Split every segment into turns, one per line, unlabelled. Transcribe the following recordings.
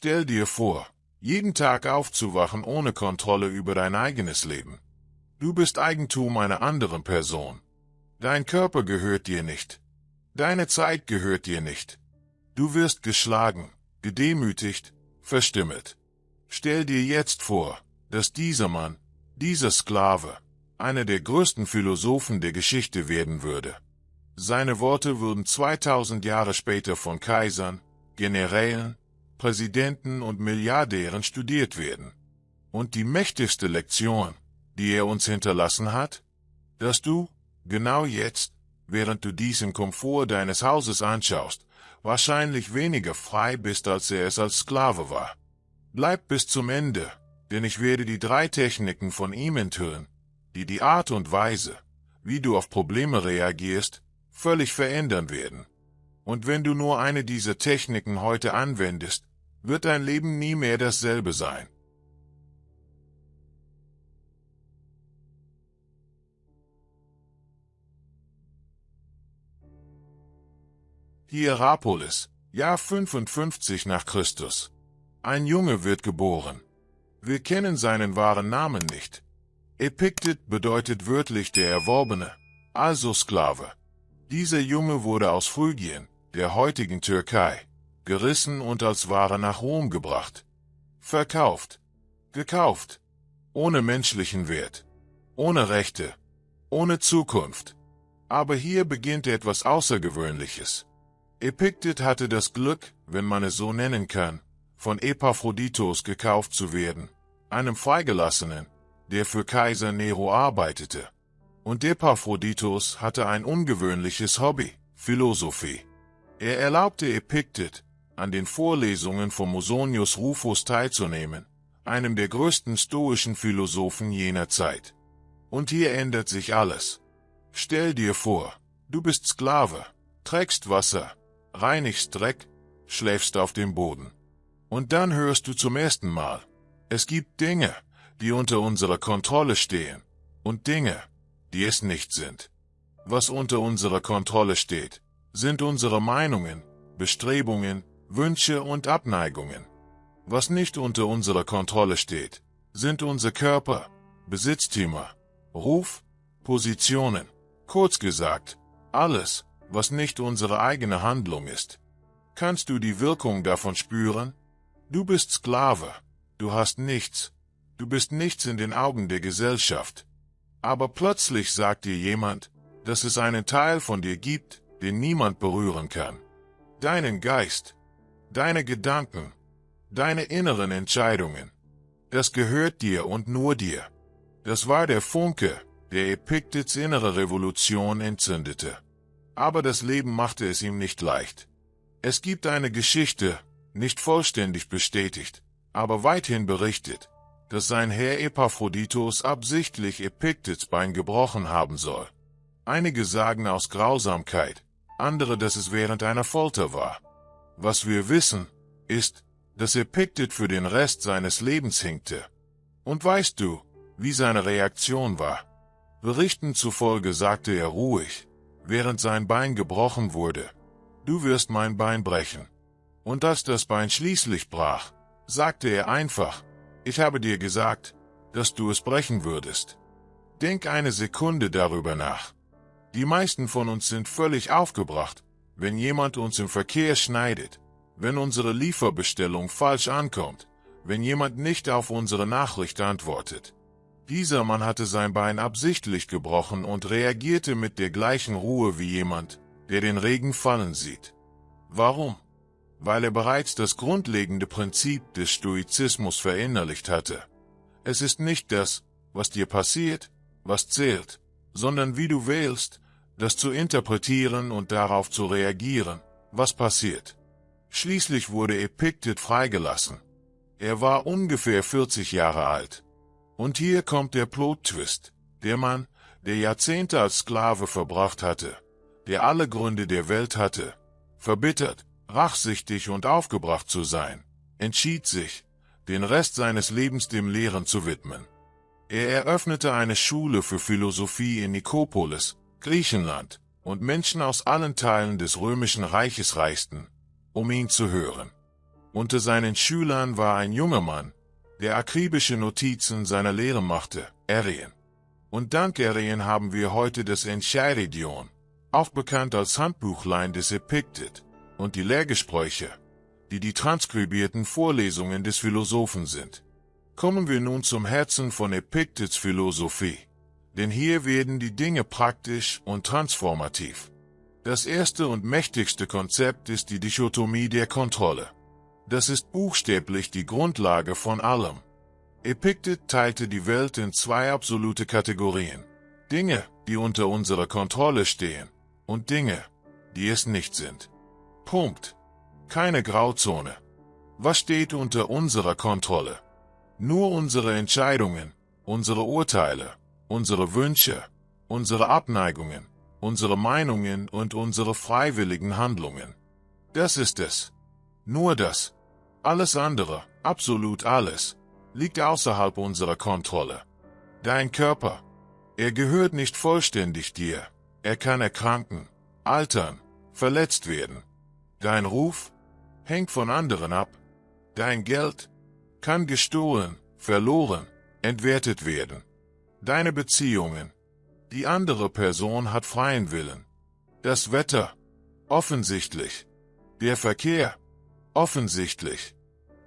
Stell dir vor, jeden Tag aufzuwachen ohne Kontrolle über dein eigenes Leben. Du bist Eigentum einer anderen Person. Dein Körper gehört dir nicht. Deine Zeit gehört dir nicht. Du wirst geschlagen, gedemütigt, verstümmelt. Stell dir jetzt vor, dass dieser Mann, dieser Sklave, einer der größten Philosophen der Geschichte werden würde. Seine Worte würden 2000 Jahre später von Kaisern, Generälen, Präsidenten und Milliardären studiert werden. Und die mächtigste Lektion, die er uns hinterlassen hat? Dass du, genau jetzt, während du dies im Komfort deines Hauses anschaust, wahrscheinlich weniger frei bist, als er es als Sklave war. Bleib bis zum Ende, denn ich werde die 3 Techniken von ihm enthüllen, die die Art und Weise, wie du auf Probleme reagierst, völlig verändern werden. Und wenn du nur eine dieser Techniken heute anwendest, wird dein Leben nie mehr dasselbe sein. Hierapolis, Jahr 55 nach Christus. Ein Junge wird geboren. Wir kennen seinen wahren Namen nicht. Epiktet bedeutet wörtlich der Erworbene, also Sklave. Dieser Junge wurde aus Phrygien, der heutigen Türkei, gerissen und als Ware nach Rom gebracht. Verkauft. Gekauft. Ohne menschlichen Wert. Ohne Rechte. Ohne Zukunft. Aber hier beginnt etwas Außergewöhnliches. Epiktet hatte das Glück, wenn man es so nennen kann, von Epaphroditos gekauft zu werden, einem Freigelassenen, der für Kaiser Nero arbeitete. Und Epaphroditos hatte ein ungewöhnliches Hobby, Philosophie. Er erlaubte Epiktet, an den Vorlesungen von Musonius Rufus teilzunehmen, einem der größten stoischen Philosophen jener Zeit. Und hier ändert sich alles. Stell dir vor, du bist Sklave, trägst Wasser, reinigst Dreck, schläfst auf dem Boden. Und dann hörst du zum ersten Mal, es gibt Dinge, die unter unserer Kontrolle stehen, und Dinge, die es nicht sind. Was unter unserer Kontrolle steht, sind unsere Meinungen, Bestrebungen, Wünsche und Abneigungen. Was nicht unter unserer Kontrolle steht, sind unser Körper, Besitztümer, Ruf, Positionen, kurz gesagt, alles, was nicht unsere eigene Handlung ist. Kannst du die Wirkung davon spüren? Du bist Sklave, du hast nichts, du bist nichts in den Augen der Gesellschaft. Aber plötzlich sagt dir jemand, dass es einen Teil von dir gibt, den niemand berühren kann. Deinen Geist, deine Gedanken, deine inneren Entscheidungen. Das gehört dir und nur dir. Das war der Funke, der Epiktets innere Revolution entzündete. Aber das Leben machte es ihm nicht leicht. Es gibt eine Geschichte, nicht vollständig bestätigt, aber weithin berichtet, dass sein Herr Epaphroditos absichtlich Epiktets Bein gebrochen haben soll. Einige sagen aus Grausamkeit, andere, dass es während einer Folter war. Was wir wissen, ist, dass Epiktet für den Rest seines Lebens hinkte. Und weißt du, wie seine Reaktion war? Berichten zufolge sagte er ruhig, während sein Bein gebrochen wurde: Du wirst mein Bein brechen. Und als das Bein schließlich brach, sagte er einfach: Ich habe dir gesagt, dass du es brechen würdest. Denk eine Sekunde darüber nach. Die meisten von uns sind völlig aufgebracht, wenn jemand uns im Verkehr schneidet, wenn unsere Lieferbestellung falsch ankommt, wenn jemand nicht auf unsere Nachricht antwortet. Dieser Mann hatte sein Bein absichtlich gebrochen und reagierte mit der gleichen Ruhe wie jemand, der den Regen fallen sieht. Warum? Weil er bereits das grundlegende Prinzip des Stoizismus verinnerlicht hatte. Es ist nicht das, was dir passiert, was zählt, sondern wie du wählst, das zu interpretieren und darauf zu reagieren, was passiert. Schließlich wurde Epiktet freigelassen. Er war ungefähr 40 Jahre alt. Und hier kommt der Plot-Twist: Der Mann, der Jahrzehnte als Sklave verbracht hatte, der alle Gründe der Welt hatte, verbittert, rachsüchtig und aufgebracht zu sein, entschied sich, den Rest seines Lebens dem Lehren zu widmen. Er eröffnete eine Schule für Philosophie in Nikopolis, Griechenland, und Menschen aus allen Teilen des römischen Reiches reisten, um ihn zu hören. Unter seinen Schülern war ein junger Mann, der akribische Notizen seiner Lehre machte, Arrian. Und dank Arrian haben wir heute das Enchiridion, auch bekannt als Handbuchlein des Epiktet, und die Lehrgespräche, die die transkribierten Vorlesungen des Philosophen sind. Kommen wir nun zum Herzen von Epiktets Philosophie, denn hier werden die Dinge praktisch und transformativ. Das erste und mächtigste Konzept ist die Dichotomie der Kontrolle. Das ist buchstäblich die Grundlage von allem. Epiktet teilte die Welt in zwei absolute Kategorien: Dinge, die unter unserer Kontrolle stehen, und Dinge, die es nicht sind. Punkt. Keine Grauzone. Was steht unter unserer Kontrolle? Nur unsere Entscheidungen, unsere Urteile, unsere Wünsche, unsere Abneigungen, unsere Meinungen und unsere freiwilligen Handlungen. Das ist es. Nur das. Alles andere, absolut alles, liegt außerhalb unserer Kontrolle. Dein Körper, er gehört nicht vollständig dir. Er kann erkranken, altern, verletzt werden. Dein Ruf hängt von anderen ab. Dein Geld kann gestohlen, verloren, entwertet werden. Deine Beziehungen, die andere Person hat freien Willen. Das Wetter, offensichtlich. Der Verkehr, offensichtlich.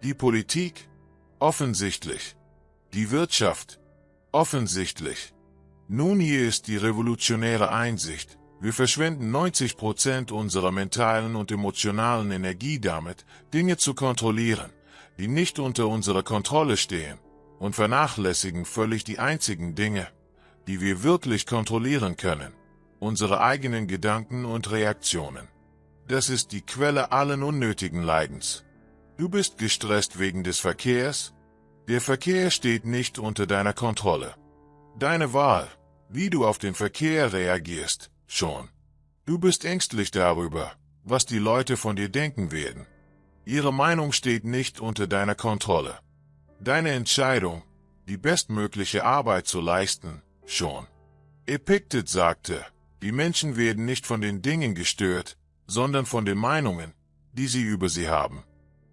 Die Politik, offensichtlich. Die Wirtschaft, offensichtlich. Nun, hier ist die revolutionäre Einsicht. Wir verschwenden 90% unserer mentalen und emotionalen Energie damit, Dinge zu kontrollieren, die nicht unter unserer Kontrolle stehen, und vernachlässigen völlig die einzigen Dinge, die wir wirklich kontrollieren können: unsere eigenen Gedanken und Reaktionen. Das ist die Quelle allen unnötigen Leidens. Du bist gestresst wegen des Verkehrs? Der Verkehr steht nicht unter deiner Kontrolle. Deine Wahl, wie du auf den Verkehr reagierst, schon. Du bist ängstlich darüber, was die Leute von dir denken werden. Ihre Meinung steht nicht unter deiner Kontrolle. Deine Entscheidung, die bestmögliche Arbeit zu leisten, schon. Epiktet sagte, die Menschen werden nicht von den Dingen gestört, sondern von den Meinungen, die sie über sie haben.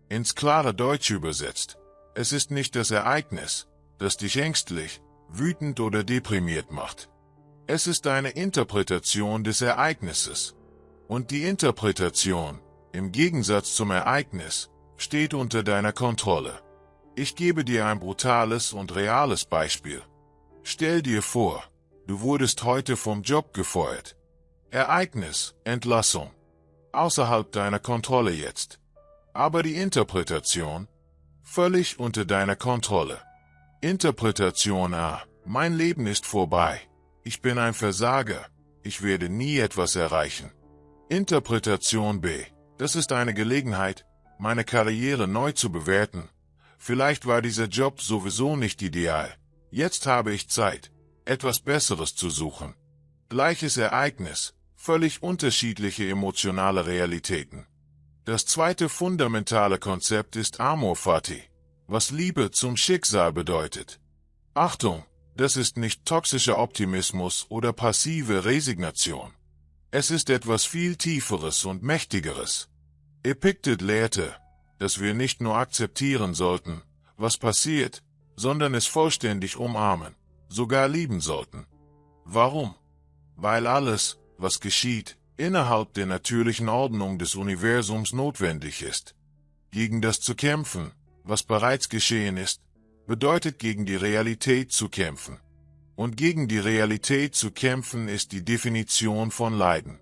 Ins klare Deutsch übersetzt: Es ist nicht das Ereignis, das dich ängstlich, wütend oder deprimiert macht. Es ist eine Interpretation des Ereignisses. Und die Interpretation, im Gegensatz zum Ereignis, steht unter deiner Kontrolle. Ich gebe dir ein brutales und reales Beispiel. Stell dir vor, du wurdest heute vom Job gefeuert. Ereignis, Entlassung. Außerhalb deiner Kontrolle jetzt. Aber die Interpretation? Völlig unter deiner Kontrolle. Interpretation A: Mein Leben ist vorbei. Ich bin ein Versager. Ich werde nie etwas erreichen. Interpretation B: Das ist eine Gelegenheit, meine Karriere neu zu bewerten. Vielleicht war dieser Job sowieso nicht ideal. Jetzt habe ich Zeit, etwas Besseres zu suchen. Gleiches Ereignis, völlig unterschiedliche emotionale Realitäten. Das zweite fundamentale Konzept ist Amor Fati, was Liebe zum Schicksal bedeutet. Achtung, das ist nicht toxischer Optimismus oder passive Resignation. Es ist etwas viel Tieferes und Mächtigeres. Epiktet lehrte, dass wir nicht nur akzeptieren sollten, was passiert, sondern es vollständig umarmen, sogar lieben sollten. Warum? Weil alles, was geschieht, innerhalb der natürlichen Ordnung des Universums notwendig ist. Gegen das zu kämpfen, was bereits geschehen ist, bedeutet gegen die Realität zu kämpfen. Und gegen die Realität zu kämpfen ist die Definition von Leiden.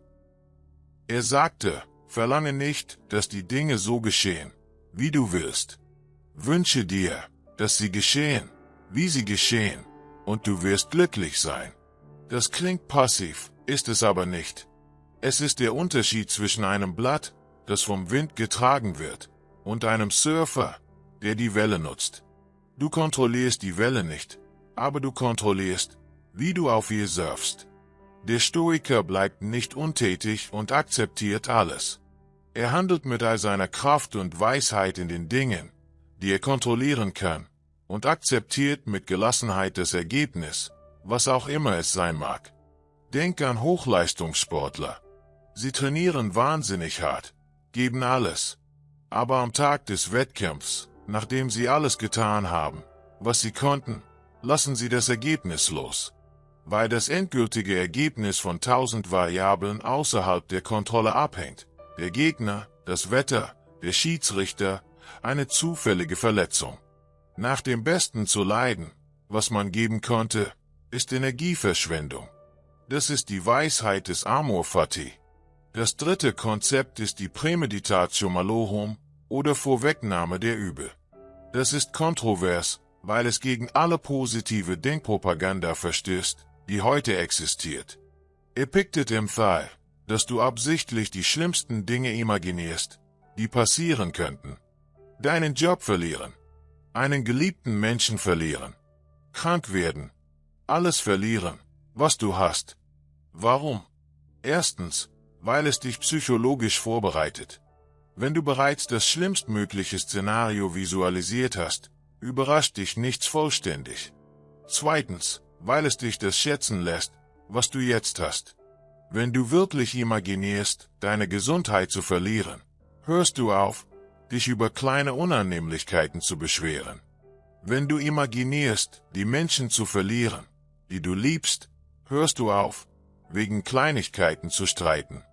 Er sagte, verlange nicht, dass die Dinge so geschehen, wie du willst. Wünsche dir, dass sie geschehen, wie sie geschehen, und du wirst glücklich sein. Das klingt passiv, ist es aber nicht. Es ist der Unterschied zwischen einem Blatt, das vom Wind getragen wird, und einem Surfer, der die Welle nutzt. Du kontrollierst die Welle nicht, aber du kontrollierst, wie du auf ihr surfst. Der Stoiker bleibt nicht untätig und akzeptiert alles. Er handelt mit all seiner Kraft und Weisheit in den Dingen, die er kontrollieren kann, und akzeptiert mit Gelassenheit das Ergebnis, was auch immer es sein mag. Denk an Hochleistungssportler. Sie trainieren wahnsinnig hart, geben alles. Aber am Tag des Wettkampfs, nachdem sie alles getan haben, was sie konnten, lassen sie das Ergebnis los. Weil das endgültige Ergebnis von 1000 Variablen außerhalb der Kontrolle abhängt. Der Gegner, das Wetter, der Schiedsrichter, eine zufällige Verletzung. Nach dem Besten zu leiden, was man geben konnte, ist Energieverschwendung. Das ist die Weisheit des Amor Fati. Das dritte Konzept ist die Prämeditatio Malorum oder Vorwegnahme der Übel. Das ist kontrovers, weil es gegen alle positive Denkpropaganda verstößt, die heute existiert. Epiktet empfahl, dass du absichtlich die schlimmsten Dinge imaginierst, die passieren könnten. Deinen Job verlieren, einen geliebten Menschen verlieren, krank werden, alles verlieren, was du hast. Warum? Erstens, weil es dich psychologisch vorbereitet. Wenn du bereits das schlimmstmögliche Szenario visualisiert hast, überrascht dich nichts vollständig. Zweitens, weil es dich das schätzen lässt, was du jetzt hast. Wenn du wirklich imaginierst, deine Gesundheit zu verlieren, hörst du auf, dich über kleine Unannehmlichkeiten zu beschweren. Wenn du imaginierst, die Menschen zu verlieren, die du liebst, hörst du auf, wegen Kleinigkeiten zu streiten.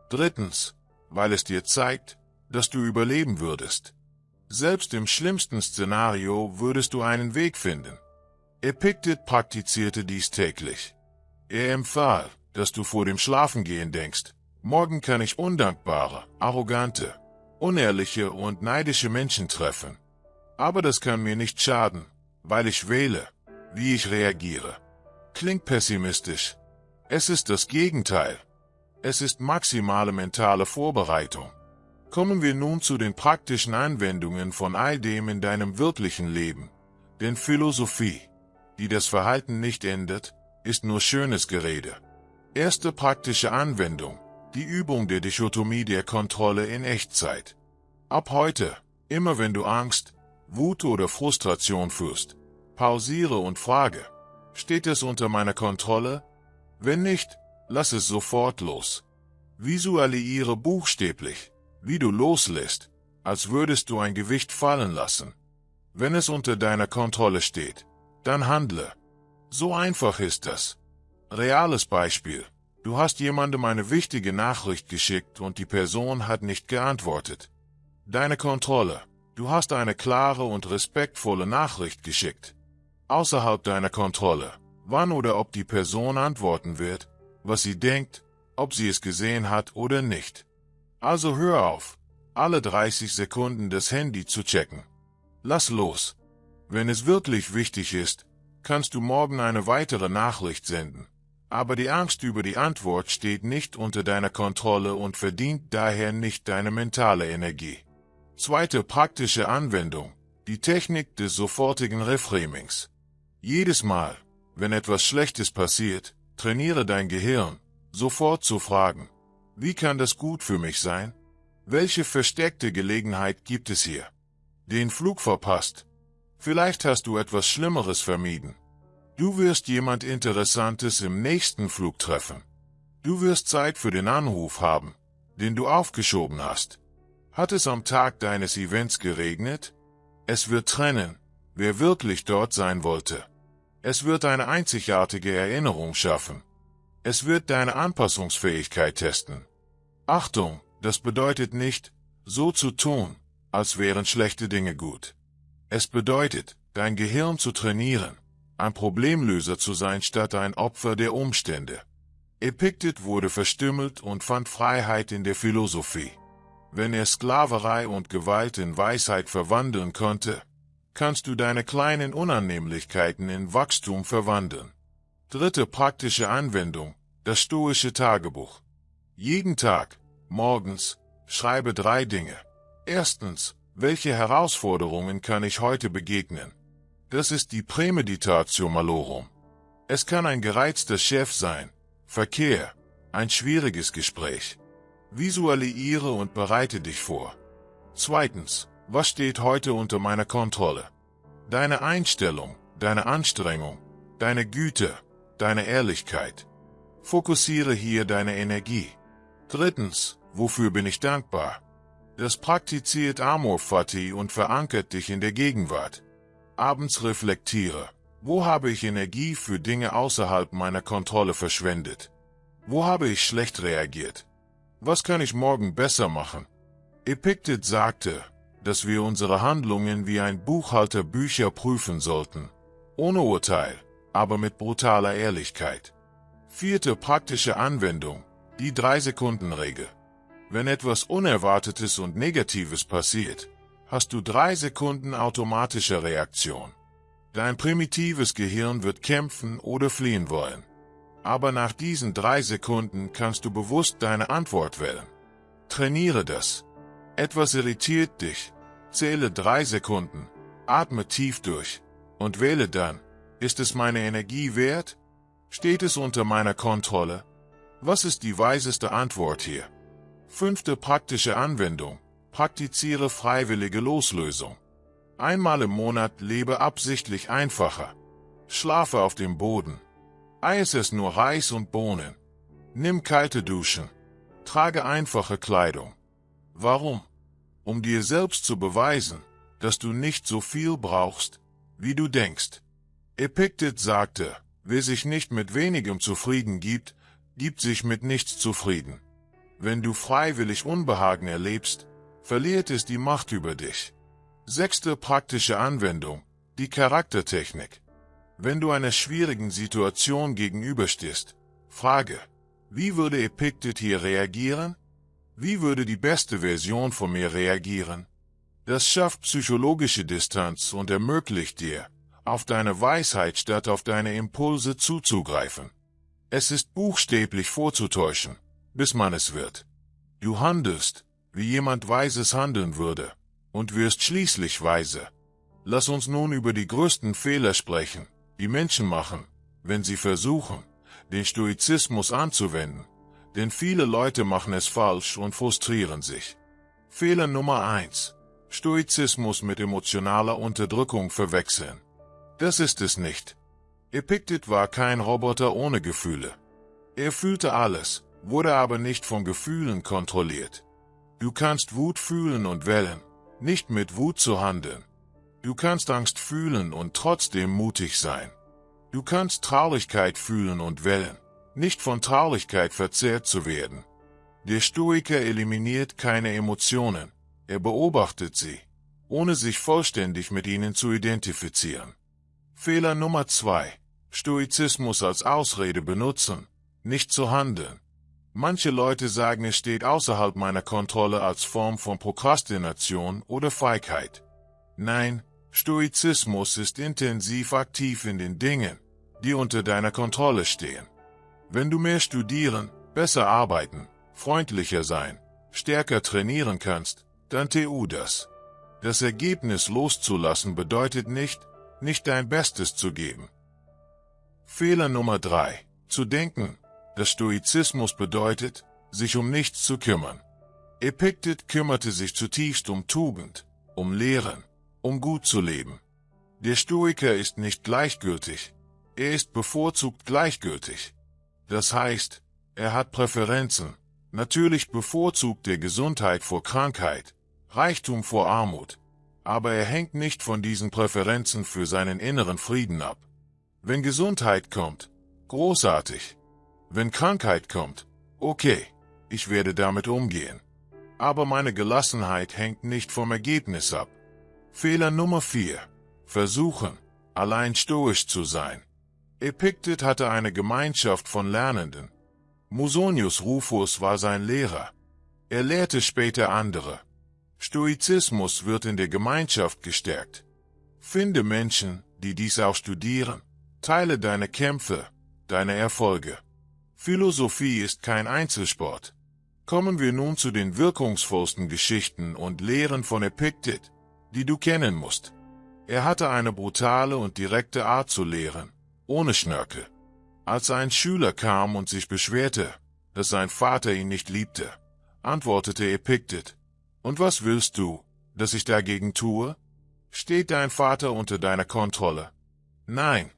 Drittens, weil es dir zeigt, dass du überleben würdest. Selbst im schlimmsten Szenario würdest du einen Weg finden. Epiktet praktizierte dies täglich. Er empfahl, dass du vor dem Schlafengehen denkst, morgen kann ich undankbare, arrogante, unehrliche und neidische Menschen treffen. Aber das kann mir nicht schaden, weil ich wähle, wie ich reagiere. Klingt pessimistisch. Es ist das Gegenteil. Es ist maximale mentale Vorbereitung. Kommen wir nun zu den praktischen Anwendungen von all dem in deinem wirklichen Leben. Denn Philosophie, die das Verhalten nicht ändert, ist nur schönes Gerede. Erste praktische Anwendung, die Übung der Dichotomie der Kontrolle in Echtzeit. Ab heute, immer wenn du Angst, Wut oder Frustration fühlst, pausiere und frage, steht es unter meiner Kontrolle? Wenn nicht, lass es sofort los. Visualisiere buchstäblich, wie du loslässt, als würdest du ein Gewicht fallen lassen. Wenn es unter deiner Kontrolle steht, dann handle. So einfach ist das. Reales Beispiel. Du hast jemandem eine wichtige Nachricht geschickt und die Person hat nicht geantwortet. Deine Kontrolle. Du hast eine klare und respektvolle Nachricht geschickt. Außerhalb deiner Kontrolle, wann oder ob die Person antworten wird, was sie denkt, ob sie es gesehen hat oder nicht. Also hör auf, alle 30 Sekunden das Handy zu checken. Lass los. Wenn es wirklich wichtig ist, kannst du morgen eine weitere Nachricht senden. Aber die Angst über die Antwort steht nicht unter deiner Kontrolle und verdient daher nicht deine mentale Energie. Zweite praktische Anwendung, die Technik des sofortigen Reframings. Jedes Mal, wenn etwas Schlechtes passiert, trainiere dein Gehirn, sofort zu fragen, wie kann das gut für mich sein? Welche versteckte Gelegenheit gibt es hier? Den Flug verpasst. Vielleicht hast du etwas Schlimmeres vermieden. Du wirst jemand Interessantes im nächsten Flug treffen. Du wirst Zeit für den Anruf haben, den du aufgeschoben hast. Hat es am Tag deines Events geregnet? Es wird trennen, wer wirklich dort sein wollte. Es wird eine einzigartige Erinnerung schaffen. Es wird deine Anpassungsfähigkeit testen. Achtung, das bedeutet nicht, so zu tun, als wären schlechte Dinge gut. Es bedeutet, dein Gehirn zu trainieren, ein Problemlöser zu sein statt ein Opfer der Umstände. Epiktet wurde verstümmelt und fand Freiheit in der Philosophie. Wenn er Sklaverei und Gewalt in Weisheit verwandeln konnte, kannst du deine kleinen Unannehmlichkeiten in Wachstum verwandeln. Dritte praktische Anwendung, das stoische Tagebuch. Jeden Tag, morgens, schreibe 3 Dinge. Erstens, welche Herausforderungen kann ich heute begegnen? Das ist die Prämeditatio Malorum. Es kann ein gereizter Chef sein, Verkehr, ein schwieriges Gespräch. Visualisiere und bereite dich vor. Zweitens, was steht heute unter meiner Kontrolle? Deine Einstellung, deine Anstrengung, deine Güte, deine Ehrlichkeit. Fokussiere hier deine Energie. Drittens, wofür bin ich dankbar? Das praktiziert Amor Fati und verankert dich in der Gegenwart. Abends reflektiere. Wo habe ich Energie für Dinge außerhalb meiner Kontrolle verschwendet? Wo habe ich schlecht reagiert? Was kann ich morgen besser machen? Epiktet sagte, dass wir unsere Handlungen wie ein Buchhalter Bücher prüfen sollten. Ohne Urteil, aber mit brutaler Ehrlichkeit. 4. praktische Anwendung, die 3-Sekunden-Regel. Wenn etwas Unerwartetes und Negatives passiert, hast du 3 Sekunden automatische Reaktion. Dein primitives Gehirn wird kämpfen oder fliehen wollen. Aber nach diesen 3 Sekunden kannst du bewusst deine Antwort wählen. Trainiere das. Etwas irritiert dich. Zähle 3 Sekunden, atme tief durch und wähle dann, ist es meine Energie wert? Steht es unter meiner Kontrolle? Was ist die weiseste Antwort hier? 5. praktische Anwendung. Praktiziere freiwillige Loslösung. Einmal im Monat lebe absichtlich einfacher. Schlafe auf dem Boden. Esse es nur Reis und Bohnen. Nimm kalte Duschen. Trage einfache Kleidung. Warum? Um dir selbst zu beweisen, dass du nicht so viel brauchst, wie du denkst. Epiktet sagte, wer sich nicht mit wenigem zufrieden gibt, gibt sich mit nichts zufrieden. Wenn du freiwillig Unbehagen erlebst, verliert es die Macht über dich. 6. praktische Anwendung, die Charaktertechnik. Wenn du einer schwierigen Situation gegenüberstehst, frage, wie würde Epiktet hier reagieren? Wie würde die beste Version von mir reagieren? Das schafft psychologische Distanz und ermöglicht dir, auf deine Weisheit statt auf deine Impulse zuzugreifen. Es ist buchstäblich vorzutäuschen, bis man es wird. Du handelst, wie jemand Weises handeln würde, und wirst schließlich weise. Lass uns nun über die größten Fehler sprechen, die Menschen machen, wenn sie versuchen, den Stoizismus anzuwenden, denn viele Leute machen es falsch und frustrieren sich. Fehler Nummer 1. Stoizismus mit emotionaler Unterdrückung verwechseln. Das ist es nicht. Epiktet war kein Roboter ohne Gefühle. Er fühlte alles, wurde aber nicht von Gefühlen kontrolliert. Du kannst Wut fühlen und wählen, nicht mit Wut zu handeln. Du kannst Angst fühlen und trotzdem mutig sein. Du kannst Traurigkeit fühlen und wählen, nicht von Traurigkeit verzehrt zu werden. Der Stoiker eliminiert keine Emotionen, er beobachtet sie, ohne sich vollständig mit ihnen zu identifizieren. Fehler Nummer 2. Stoizismus als Ausrede benutzen, nicht zu handeln. Manche Leute sagen, es steht außerhalb meiner Kontrolle als Form von Prokrastination oder Feigheit. Nein, Stoizismus ist intensiv aktiv in den Dingen, die unter deiner Kontrolle stehen. Wenn du mehr studieren, besser arbeiten, freundlicher sein, stärker trainieren kannst, dann tu das. Das Ergebnis loszulassen bedeutet nicht dein Bestes zu geben. Fehler Nummer 3. Zu denken, dass Stoizismus bedeutet, sich um nichts zu kümmern. Epiktet kümmerte sich zutiefst um Tugend, um Lehren, um gut zu leben. Der Stoiker ist nicht gleichgültig, er ist bevorzugt gleichgültig. Das heißt, er hat Präferenzen, natürlich bevorzugt er Gesundheit vor Krankheit, Reichtum vor Armut, aber er hängt nicht von diesen Präferenzen für seinen inneren Frieden ab. Wenn Gesundheit kommt, großartig. Wenn Krankheit kommt, okay, ich werde damit umgehen. Aber meine Gelassenheit hängt nicht vom Ergebnis ab. Fehler Nummer 4. Versuchen, allein stoisch zu sein. Epiktet hatte eine Gemeinschaft von Lernenden. Musonius Rufus war sein Lehrer. Er lehrte später andere. Stoizismus wird in der Gemeinschaft gestärkt. Finde Menschen, die dies auch studieren. Teile deine Kämpfe, deine Erfolge. Philosophie ist kein Einzelsport. Kommen wir nun zu den wirkungsvollsten Geschichten und Lehren von Epiktet, die du kennen musst. Er hatte eine brutale und direkte Art zu lehren, ohne Schnörkel. Als ein Schüler kam und sich beschwerte, dass sein Vater ihn nicht liebte, antwortete Epiktet: Und was willst du, dass ich dagegen tue? Steht dein Vater unter deiner Kontrolle? Nein.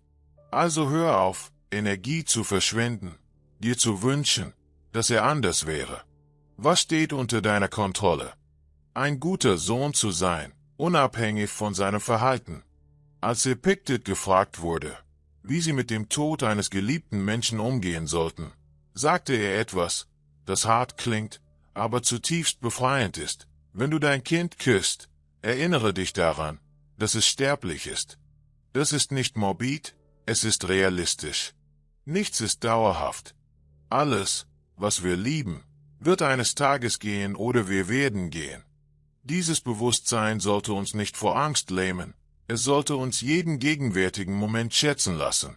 Also hör auf, Energie zu verschwenden, dir zu wünschen, dass er anders wäre. Was steht unter deiner Kontrolle? ein guter Sohn zu sein, unabhängig von seinem Verhalten. Als Epiktet gefragt wurde, wie sie mit dem Tod eines geliebten Menschen umgehen sollten, sagte er etwas, das hart klingt, aber zutiefst befreiend ist. Wenn du dein Kind küsst, erinnere dich daran, dass es sterblich ist. Das ist nicht morbid, es ist realistisch. Nichts ist dauerhaft. Alles, was wir lieben, wird eines Tages gehen oder wir werden gehen. Dieses Bewusstsein sollte uns nicht vor Angst lähmen, es sollte uns jeden gegenwärtigen Moment schätzen lassen.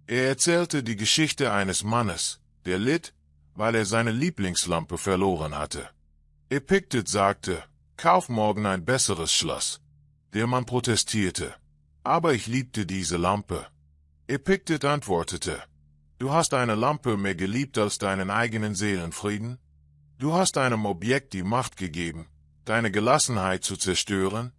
Er erzählte die Geschichte eines Mannes, der litt, weil er seine Lieblingslampe verloren hatte. Epiktet sagte, kauf morgen ein besseres Schloss. Der Mann protestierte, aber ich liebte diese Lampe. Epiktet antwortete, du hast eine Lampe mehr geliebt als deinen eigenen Seelenfrieden? Du hast einem Objekt die Macht gegeben, deine Gelassenheit zu zerstören?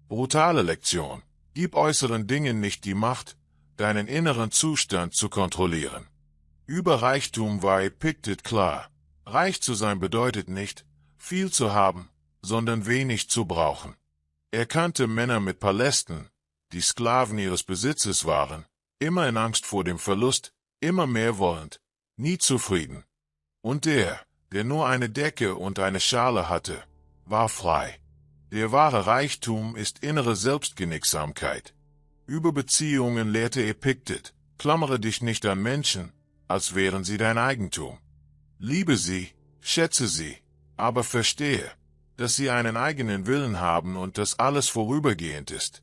Brutale Lektion. Gib äußeren Dingen nicht die Macht, deinen inneren Zustand zu kontrollieren. Über Reichtum war Epiktet klar. Reich zu sein bedeutet nicht, viel zu haben, sondern wenig zu brauchen. Er kannte Männer mit Palästen, die Sklaven ihres Besitzes waren, immer in Angst vor dem Verlust, immer mehr wollend, nie zufrieden. Und der nur eine Decke und eine Schale hatte, war frei. Der wahre Reichtum ist innere Selbstgenügsamkeit. Über Beziehungen lehrte Epiktet, klammere dich nicht an Menschen, als wären sie dein Eigentum. Liebe sie, schätze sie, aber verstehe, dass sie einen eigenen Willen haben und dass alles vorübergehend ist.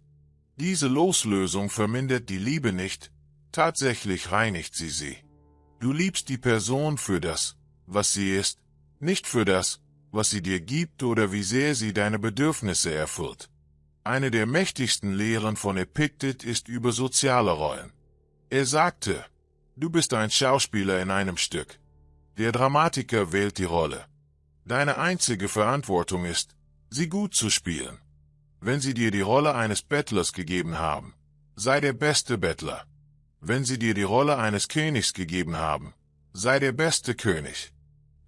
Diese Loslösung vermindert die Liebe nicht, tatsächlich reinigt sie sie. Du liebst die Person für das, was sie ist, nicht für das, was sie dir gibt oder wie sehr sie deine Bedürfnisse erfüllt. Eine der mächtigsten Lehren von Epiktet ist über soziale Rollen. Er sagte, du bist ein Schauspieler in einem Stück. Der Dramatiker wählt die Rolle. Deine einzige Verantwortung ist, sie gut zu spielen. Wenn sie dir die Rolle eines Bettlers gegeben haben, sei der beste Bettler. Wenn sie dir die Rolle eines Königs gegeben haben, sei der beste König.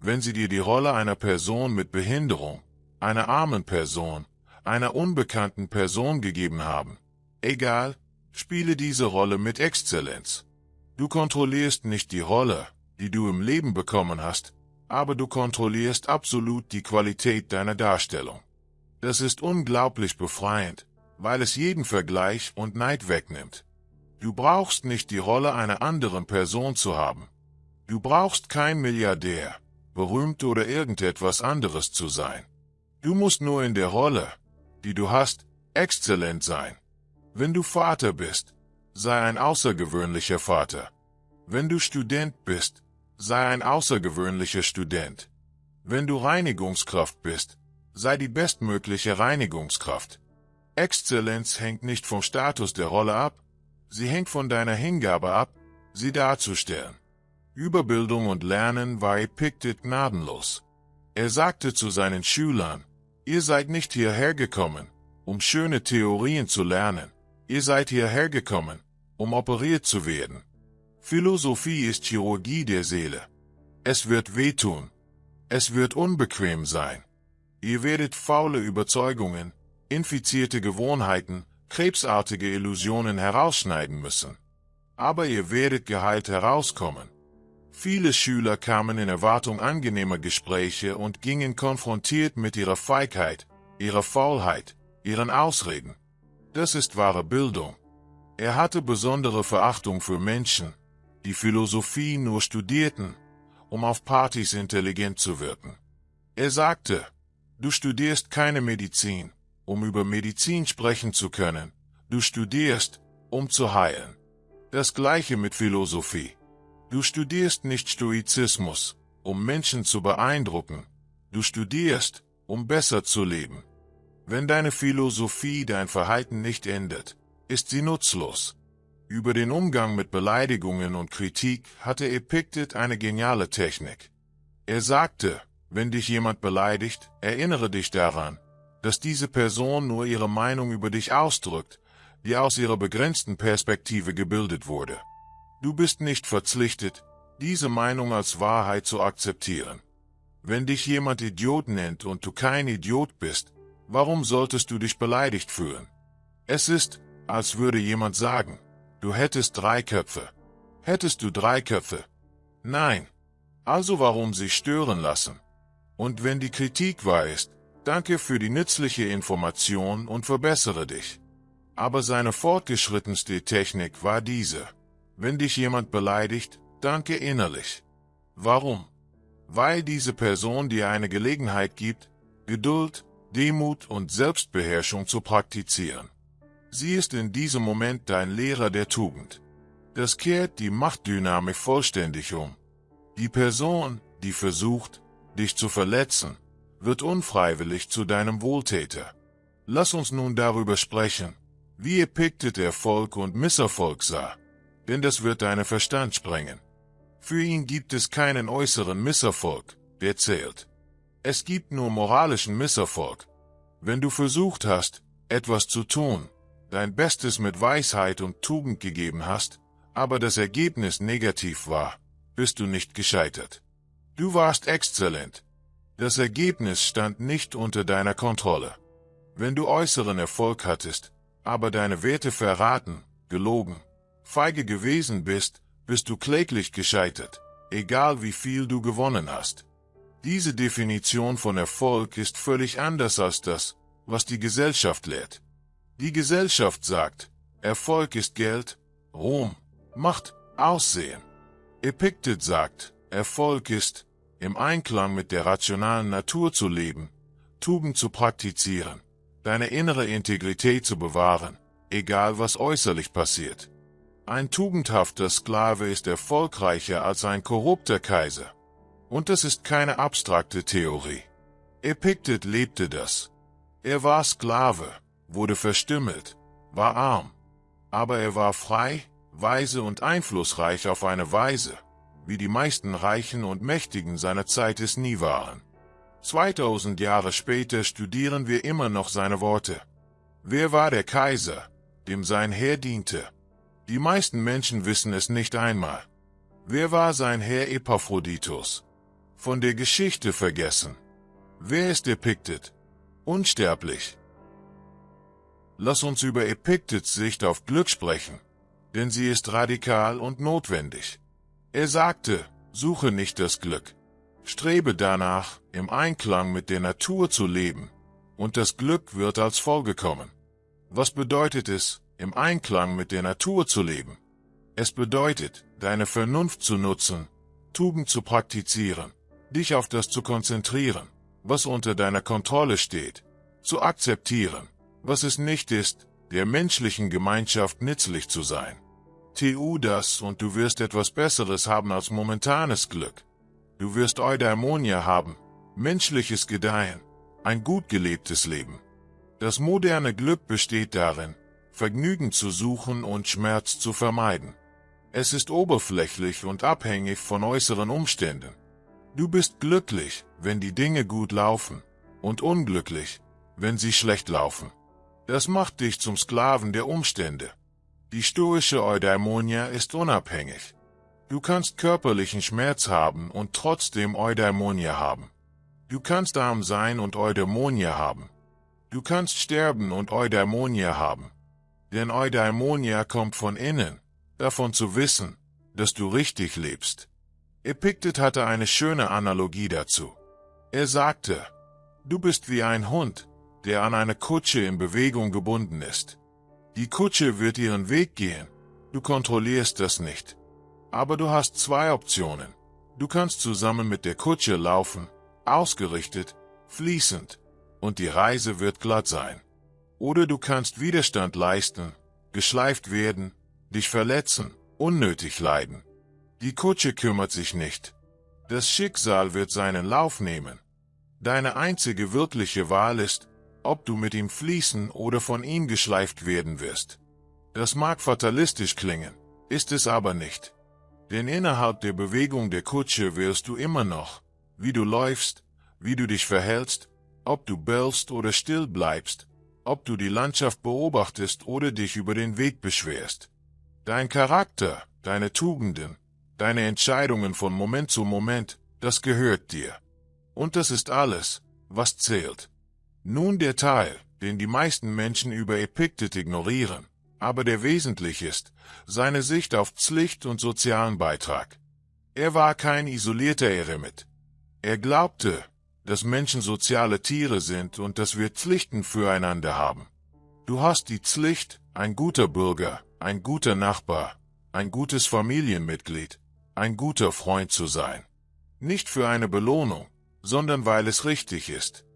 Wenn sie dir die Rolle einer Person mit Behinderung, einer armen Person, einer unbekannten Person gegeben haben, egal, spiele diese Rolle mit Exzellenz. Du kontrollierst nicht die Rolle, die du im Leben bekommen hast, aber du kontrollierst absolut die Qualität deiner Darstellung. Das ist unglaublich befreiend, weil es jeden Vergleich und Neid wegnimmt. Du brauchst nicht die Rolle einer anderen Person zu haben. Du brauchst kein Milliardär, berühmt oder irgendetwas anderes zu sein. Du musst nur in der Rolle, die du hast, exzellent sein. Wenn du Vater bist, sei ein außergewöhnlicher Vater. Wenn du Student bist, sei ein außergewöhnlicher Student. Wenn du Reinigungskraft bist, sei die bestmögliche Reinigungskraft. Exzellenz hängt nicht vom Status der Rolle ab, sie hängt von deiner Hingabe ab, sie darzustellen. Über Bildung und Lernen war Epiktet gnadenlos. Er sagte zu seinen Schülern, ihr seid nicht hierher gekommen, um schöne Theorien zu lernen, ihr seid hierher gekommen, um operiert zu werden. Philosophie ist Chirurgie der Seele. Es wird wehtun. Es wird unbequem sein. Ihr werdet faule Überzeugungen, infizierte Gewohnheiten, krebsartige Illusionen herausschneiden müssen. Aber ihr werdet geheilt herauskommen. Viele Schüler kamen in Erwartung angenehmer Gespräche und gingen konfrontiert mit ihrer Feigheit, ihrer Faulheit, ihren Ausreden. Das ist wahre Bildung. Er hatte besondere Verachtung für Menschen, die Philosophie nur studierten, um auf Partys intelligent zu wirken. Er sagte, du studierst keine Medizin, um über Medizin sprechen zu können, du studierst, um zu heilen. Das Gleiche mit Philosophie. Du studierst nicht Stoizismus, um Menschen zu beeindrucken, du studierst, um besser zu leben. Wenn deine Philosophie dein Verhalten nicht ändert, ist sie nutzlos. Über den Umgang mit Beleidigungen und Kritik hatte Epiktet eine geniale Technik. Er sagte, wenn dich jemand beleidigt, erinnere dich daran, dass diese Person nur ihre Meinung über dich ausdrückt, die aus ihrer begrenzten Perspektive gebildet wurde. Du bist nicht verpflichtet, diese Meinung als Wahrheit zu akzeptieren. Wenn dich jemand Idiot nennt und du kein Idiot bist, Warum solltest du dich beleidigt fühlen? Es ist, als würde jemand sagen, du hättest 3 Köpfe. Hättest du 3 Köpfe? Nein. Also warum sich stören lassen? Und wenn die Kritik wahr ist, danke für die nützliche Information und verbessere dich. Aber seine fortgeschrittenste Technik war diese. Wenn dich jemand beleidigt, danke innerlich. Warum? Weil diese Person dir eine Gelegenheit gibt, Geduld, Demut und Selbstbeherrschung zu praktizieren. Sie ist in diesem Moment dein Lehrer der Tugend. Das kehrt die Machtdynamik vollständig um. Die Person, die versucht, dich zu verletzen, wird unfreiwillig zu deinem Wohltäter. Lass uns nun darüber sprechen, wie Epiktet Erfolg und Misserfolg sah, denn das wird deinen Verstand sprengen. Für ihn gibt es keinen äußeren Misserfolg, der zählt. Es gibt nur moralischen Misserfolg. Wenn du versucht hast, etwas zu tun, dein Bestes mit Weisheit und Tugend gegeben hast, aber das Ergebnis negativ war, bist du nicht gescheitert. Du warst exzellent. Das Ergebnis stand nicht unter deiner Kontrolle. Wenn du äußeren Erfolg hattest, aber deine Werte verraten, gelogen, feige gewesen bist, bist du kläglich gescheitert, egal wie viel du gewonnen hast. Diese Definition von Erfolg ist völlig anders als das, was die Gesellschaft lehrt. Die Gesellschaft sagt, Erfolg ist Geld, Ruhm, Macht, Aussehen. Epiktet sagt, Erfolg ist, im Einklang mit der rationalen Natur zu leben, Tugend zu praktizieren, deine innere Integrität zu bewahren, egal was äußerlich passiert. Ein tugendhafter Sklave ist erfolgreicher als ein korrupter Kaiser. Und das ist keine abstrakte Theorie. Epiktet lebte das. Er war Sklave, wurde verstümmelt, war arm. Aber er war frei, weise und einflussreich auf eine Weise, wie die meisten Reichen und Mächtigen seiner Zeit es nie waren. 2000 Jahre später studieren wir immer noch seine Worte. Wer war der Kaiser, dem sein Heer diente? Die meisten Menschen wissen es nicht einmal. Wer war sein Herr Epaphroditus? Von der Geschichte vergessen. Wer ist Epiktet? Unsterblich. Lass uns über Epiktets Sicht auf Glück sprechen, denn sie ist radikal und notwendig. Er sagte, suche nicht das Glück. Strebe danach, im Einklang mit der Natur zu leben, und das Glück wird als Folge kommen. Was bedeutet es, im Einklang mit der Natur zu leben? Es bedeutet, deine Vernunft zu nutzen, Tugend zu praktizieren, dich auf das zu konzentrieren, was unter deiner Kontrolle steht, zu akzeptieren, was es nicht ist, der menschlichen Gemeinschaft nützlich zu sein. Tu das und du wirst etwas Besseres haben als momentanes Glück. Du wirst Eudaimonia haben, menschliches Gedeihen, ein gut gelebtes Leben. Das moderne Glück besteht darin, Vergnügen zu suchen und Schmerz zu vermeiden. Es ist oberflächlich und abhängig von äußeren Umständen. Du bist glücklich, wenn die Dinge gut laufen, und unglücklich, wenn sie schlecht laufen. Das macht dich zum Sklaven der Umstände. Die stoische Eudaimonia ist unabhängig. Du kannst körperlichen Schmerz haben und trotzdem Eudaimonia haben. Du kannst arm sein und Eudaimonia haben. Du kannst sterben und Eudaimonia haben. Denn Eudaimonia kommt von innen, davon zu wissen, dass du richtig lebst. Epiktet hatte eine schöne Analogie dazu. Er sagte, du bist wie ein Hund, der an eine Kutsche in Bewegung gebunden ist. Die Kutsche wird ihren Weg gehen, du kontrollierst das nicht. Aber du hast 2 Optionen. Du kannst zusammen mit der Kutsche laufen, ausgerichtet, fließend, und die Reise wird glatt sein. Oder du kannst Widerstand leisten, geschleift werden, dich verletzen, unnötig leiden. Die Kutsche kümmert sich nicht. Das Schicksal wird seinen Lauf nehmen. Deine einzige wirkliche Wahl ist, ob du mit ihm fließen oder von ihm geschleift werden wirst. Das mag fatalistisch klingen, ist es aber nicht. Denn innerhalb der Bewegung der Kutsche wirst du immer noch, wie du läufst, wie du dich verhältst, ob du bellst oder still bleibst, ob du die Landschaft beobachtest oder dich über den Weg beschwerst. Dein Charakter, deine Tugenden, deine Entscheidungen von Moment zu Moment, das gehört dir. Und das ist alles, was zählt. Nun der Teil, den die meisten Menschen über Epiktet ignorieren, aber der wesentlich ist, seine Sicht auf Pflicht und sozialen Beitrag. Er war kein isolierter Eremit. Er glaubte, dass Menschen soziale Tiere sind und dass wir Pflichten füreinander haben. Du hast die Pflicht, ein guter Bürger, ein guter Nachbar, ein gutes Familienmitglied, ein guter Freund zu sein. Nicht für eine Belohnung, sondern weil es richtig ist.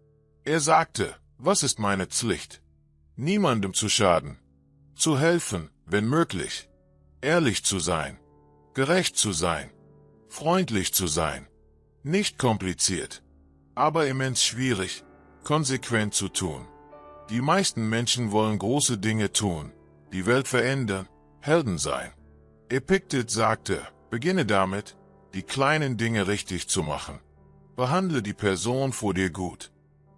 Er sagte, was ist meine Pflicht? Niemandem zu schaden, zu helfen, wenn möglich, ehrlich zu sein, gerecht zu sein, freundlich zu sein, nicht kompliziert, aber immens schwierig, konsequent zu tun. Die meisten Menschen wollen große Dinge tun, die Welt verändern, Helden sein. Epiktet sagte, beginne damit, die kleinen Dinge richtig zu machen. Behandle die Person vor dir gut.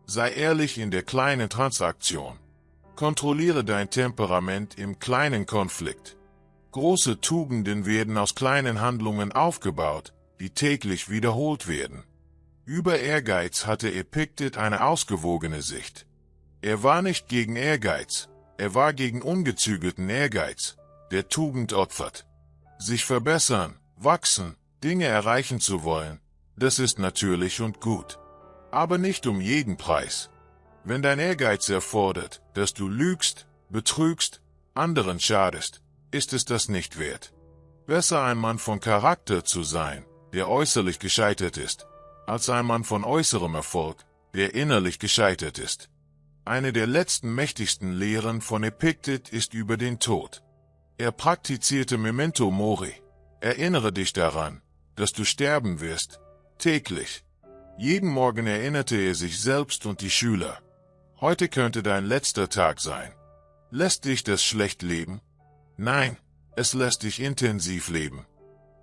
Sei ehrlich in der kleinen Transaktion. Kontrolliere dein Temperament im kleinen Konflikt. Große Tugenden werden aus kleinen Handlungen aufgebaut, die täglich wiederholt werden. Über Ehrgeiz hatte Epiktet eine ausgewogene Sicht. Er war nicht gegen Ehrgeiz, er war gegen ungezügelten Ehrgeiz, der Tugend opfert. Sich verbessern, wachsen, Dinge erreichen zu wollen, das ist natürlich und gut. Aber nicht um jeden Preis. Wenn dein Ehrgeiz erfordert, dass du lügst, betrügst, anderen schadest, ist es das nicht wert. Besser ein Mann von Charakter zu sein, der äußerlich gescheitert ist, als ein Mann von äußerem Erfolg, der innerlich gescheitert ist. Eine der letzten mächtigsten Lehren von Epiktet ist über den Tod. Er praktizierte Memento Mori. Erinnere dich daran, dass du sterben wirst, täglich. Jeden Morgen erinnerte er sich selbst und die Schüler. Heute könnte dein letzter Tag sein. Lässt dich das schlecht leben? Nein, es lässt dich intensiv leben.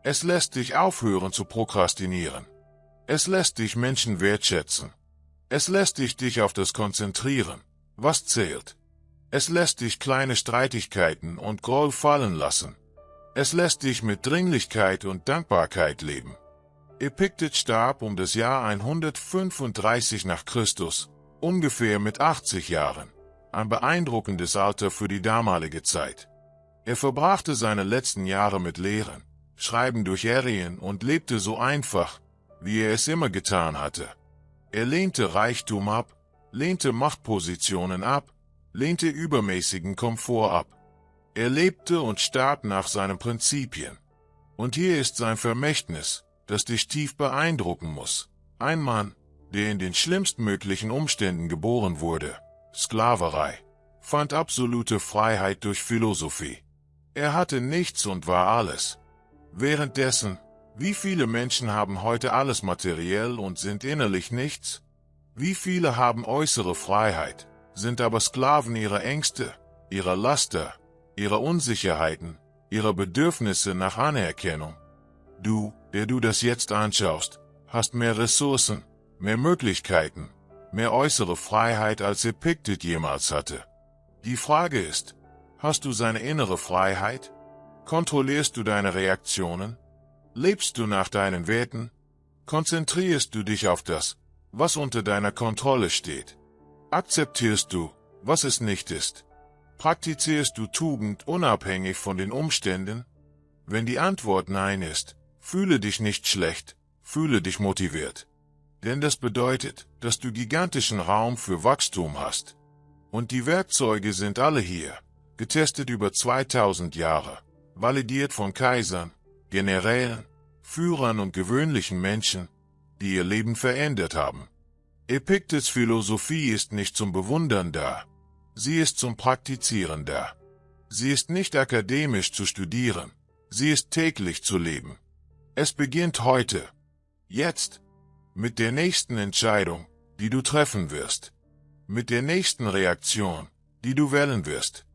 Es lässt dich aufhören zu prokrastinieren. Es lässt dich Menschen wertschätzen. Es lässt dich auf das konzentrieren, was zählt. Es lässt dich kleine Streitigkeiten und Groll fallen lassen. Es lässt dich mit Dringlichkeit und Dankbarkeit leben. Epiktet starb um das Jahr 135 nach Christus, ungefähr mit 80 Jahren, ein beeindruckendes Alter für die damalige Zeit. Er verbrachte seine letzten Jahre mit Lehren, Schreiben durch Erien und lebte so einfach, wie er es immer getan hatte. Er lehnte Reichtum ab, lehnte Machtpositionen ab, lehnte übermäßigen Komfort ab. Er lebte und starb nach seinen Prinzipien. Und hier ist sein Vermächtnis, das dich tief beeindrucken muss. Ein Mann, der in den schlimmstmöglichen Umständen geboren wurde, Sklaverei, fand absolute Freiheit durch Philosophie. Er hatte nichts und war alles. Währenddessen, wie viele Menschen haben heute alles materiell und sind innerlich nichts? Wie viele haben äußere Freiheit, sind aber Sklaven ihrer Ängste, ihrer Laster, ihrer Unsicherheiten, ihrer Bedürfnisse nach Anerkennung? Du, der du das jetzt anschaust, hast mehr Ressourcen, mehr Möglichkeiten, mehr äußere Freiheit als Epiktet jemals hatte. Die Frage ist, hast du seine innere Freiheit? Kontrollierst du deine Reaktionen? Lebst du nach deinen Werten? Konzentrierst du dich auf das, was unter deiner Kontrolle steht? Akzeptierst du, was es nicht ist? Praktizierst du Tugend unabhängig von den Umständen? Wenn die Antwort Nein ist, fühle dich nicht schlecht, fühle dich motiviert. Denn das bedeutet, dass du gigantischen Raum für Wachstum hast. Und die Werkzeuge sind alle hier, getestet über 2000 Jahre, validiert von Kaisern, Generälen, Führern und gewöhnlichen Menschen, die ihr Leben verändert haben. Epiktets Philosophie ist nicht zum Bewundern da, sie ist zum Praktizieren da. Sie ist nicht akademisch zu studieren, sie ist täglich zu leben. Es beginnt heute, jetzt, mit der nächsten Entscheidung, die du treffen wirst, mit der nächsten Reaktion, die du wählen wirst,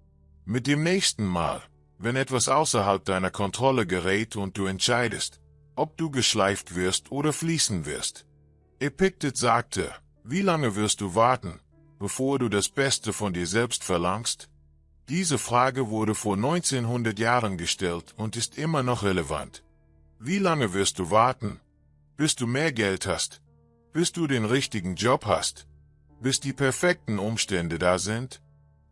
mit dem nächsten Mal, wenn etwas außerhalb deiner Kontrolle gerät und du entscheidest, ob du geschleift wirst oder fließen wirst. Epiktet sagte, wie lange wirst du warten, bevor du das Beste von dir selbst verlangst? Diese Frage wurde vor 1900 Jahren gestellt und ist immer noch relevant. Wie lange wirst du warten, bis du mehr Geld hast, bis du den richtigen Job hast, bis die perfekten Umstände da sind?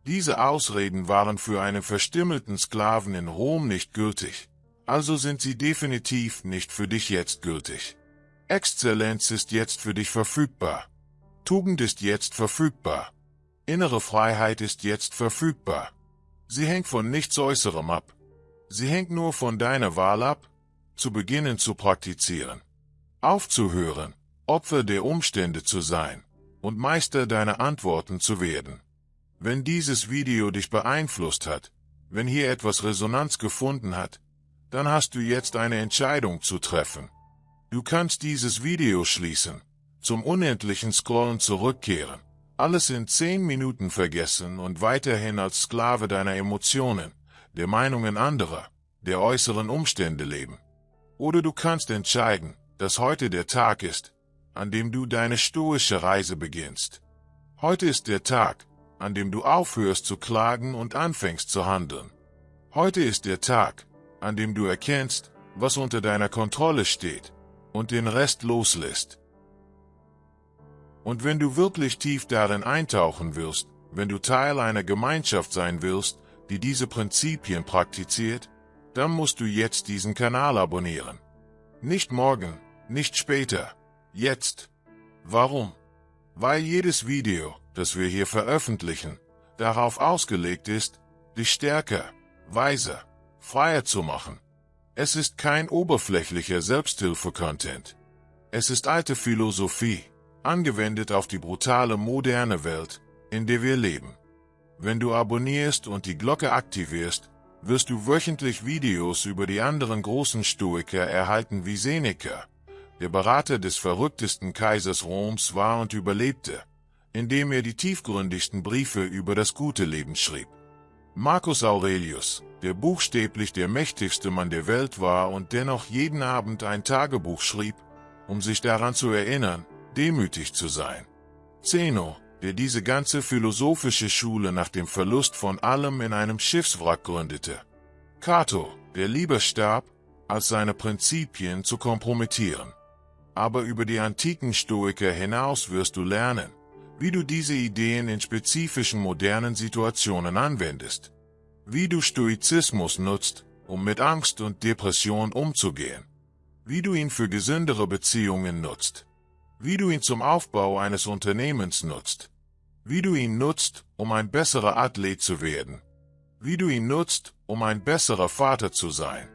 Diese Ausreden waren für einen verstümmelten Sklaven in Rom nicht gültig, also sind sie definitiv nicht für dich jetzt gültig. Exzellenz ist jetzt für dich verfügbar. Tugend ist jetzt verfügbar. Innere Freiheit ist jetzt verfügbar. Sie hängt von nichts Äußerem ab. Sie hängt nur von deiner Wahl ab, zu beginnen zu praktizieren. Aufzuhören, Opfer der Umstände zu sein und Meister deiner Antworten zu werden. Wenn dieses Video dich beeinflusst hat, wenn hier etwas Resonanz gefunden hat, dann hast du jetzt eine Entscheidung zu treffen. Du kannst dieses Video schließen, zum unendlichen Scrollen zurückkehren, alles in 10 Minuten vergessen und weiterhin als Sklave deiner Emotionen, der Meinungen anderer, der äußeren Umstände leben. Oder du kannst entscheiden, dass heute der Tag ist, an dem du deine stoische Reise beginnst. Heute ist der Tag, an dem du aufhörst zu klagen und anfängst zu handeln. Heute ist der Tag, an dem du erkennst, was unter deiner Kontrolle steht, und den Rest loslässt. Und wenn du wirklich tief darin eintauchen willst, wenn du Teil einer Gemeinschaft sein willst, die diese Prinzipien praktiziert, dann musst du jetzt diesen Kanal abonnieren. Nicht morgen, nicht später, jetzt. Warum? Weil jedes Video, das wir hier veröffentlichen, darauf ausgelegt ist, dich stärker, weiser, freier zu machen. Es ist kein oberflächlicher Selbsthilfe-Content. Es ist alte Philosophie, angewendet auf die brutale moderne Welt, in der wir leben. Wenn du abonnierst und die Glocke aktivierst, wirst du wöchentlich Videos über die anderen großen Stoiker erhalten wie Seneca, der Berater des verrücktesten Kaisers Roms war und überlebte, indem er die tiefgründigsten Briefe über das gute Leben schrieb. Marcus Aurelius, der buchstäblich der mächtigste Mann der Welt war und dennoch jeden Abend ein Tagebuch schrieb, um sich daran zu erinnern, demütig zu sein. Zeno, der diese ganze philosophische Schule nach dem Verlust von allem in einem Schiffswrack gründete. Cato, der lieber starb, als seine Prinzipien zu kompromittieren. Aber über die antiken Stoiker hinaus wirst du lernen, wie du diese Ideen in spezifischen modernen Situationen anwendest. Wie du Stoizismus nutzt, um mit Angst und Depression umzugehen. Wie du ihn für gesündere Beziehungen nutzt. Wie du ihn zum Aufbau eines Unternehmens nutzt. Wie du ihn nutzt, um ein besserer Athlet zu werden. Wie du ihn nutzt, um ein besserer Vater zu sein.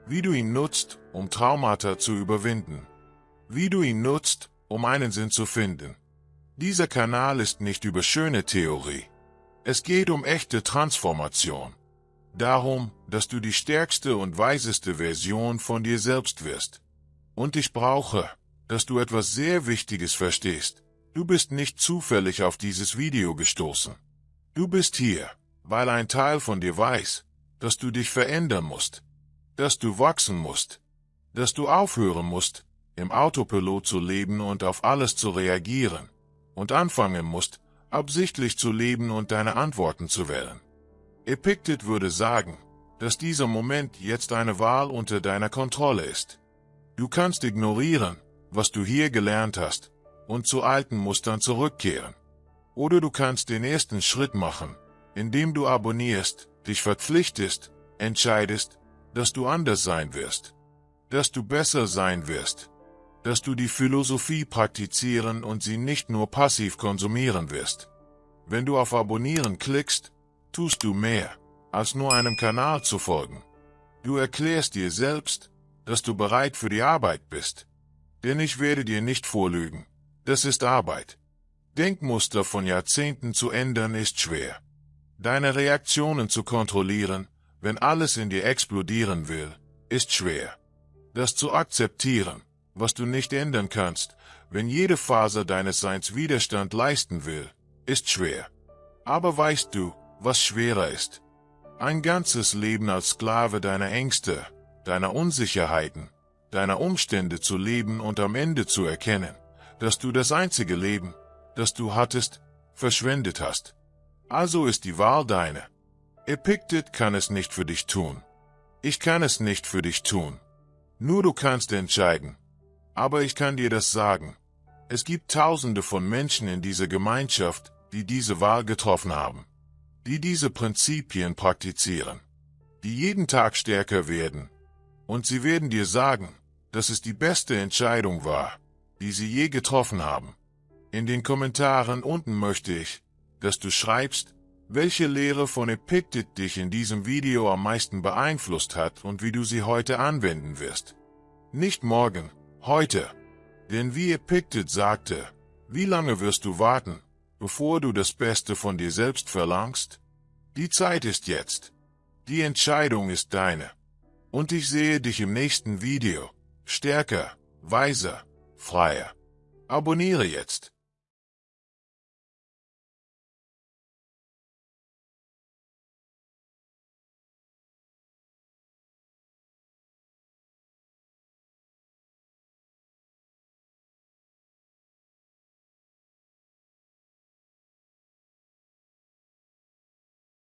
Wie du ihn nutzt, um Traumata zu überwinden. Wie du ihn nutzt, um einen Sinn zu finden. Dieser Kanal ist nicht über schöne Theorie. Es geht um echte Transformation. Darum, dass du die stärkste und weiseste Version von dir selbst wirst. Und ich brauche, dass du etwas sehr Wichtiges verstehst. Du bist nicht zufällig auf dieses Video gestoßen. Du bist hier, weil ein Teil von dir weiß, dass du dich verändern musst, dass du wachsen musst, dass du aufhören musst, im Autopilot zu leben und auf alles zu reagieren, und anfangen musst, absichtlich zu leben und deine Antworten zu wählen. Epiktet würde sagen, dass dieser Moment jetzt eine Wahl unter deiner Kontrolle ist. Du kannst ignorieren, was du hier gelernt hast, und zu alten Mustern zurückkehren. Oder du kannst den ersten Schritt machen, indem du abonnierst, dich verpflichtest, entscheidest, dass du anders sein wirst, dass du besser sein wirst, dass du die Philosophie praktizieren und sie nicht nur passiv konsumieren wirst. Wenn du auf Abonnieren klickst, tust du mehr, als nur einem Kanal zu folgen. Du erklärst dir selbst, dass du bereit für die Arbeit bist. Denn ich werde dir nicht vorlügen, das ist Arbeit. Denkmuster von Jahrzehnten zu ändern ist schwer. Deine Reaktionen zu kontrollieren, wenn alles in dir explodieren will, ist schwer. Das zu akzeptieren, was du nicht ändern kannst, wenn jede Faser deines Seins Widerstand leisten will, ist schwer. Aber weißt du, was schwerer ist? Ein ganzes Leben als Sklave deiner Ängste, deiner Unsicherheiten, deiner Umstände zu leben und am Ende zu erkennen, dass du das einzige Leben, das du hattest, verschwendet hast. Also ist die Wahl deine. Epiktet kann es nicht für dich tun. Ich kann es nicht für dich tun. Nur du kannst entscheiden. Aber ich kann dir das sagen. Es gibt Tausende von Menschen in dieser Gemeinschaft, die diese Wahl getroffen haben, die diese Prinzipien praktizieren, die jeden Tag stärker werden, und sie werden dir sagen, dass es die beste Entscheidung war, die sie je getroffen haben. In den Kommentaren unten möchte ich, dass du schreibst, welche Lehre von Epictet dich in diesem Video am meisten beeinflusst hat und wie du sie heute anwenden wirst. Nicht morgen, heute. Denn wie Epictet sagte, wie lange wirst du warten, bevor du das Beste von dir selbst verlangst? Die Zeit ist jetzt. Die Entscheidung ist deine. Und ich sehe dich im nächsten Video. Stärker, weiser, freier. Abonniere jetzt.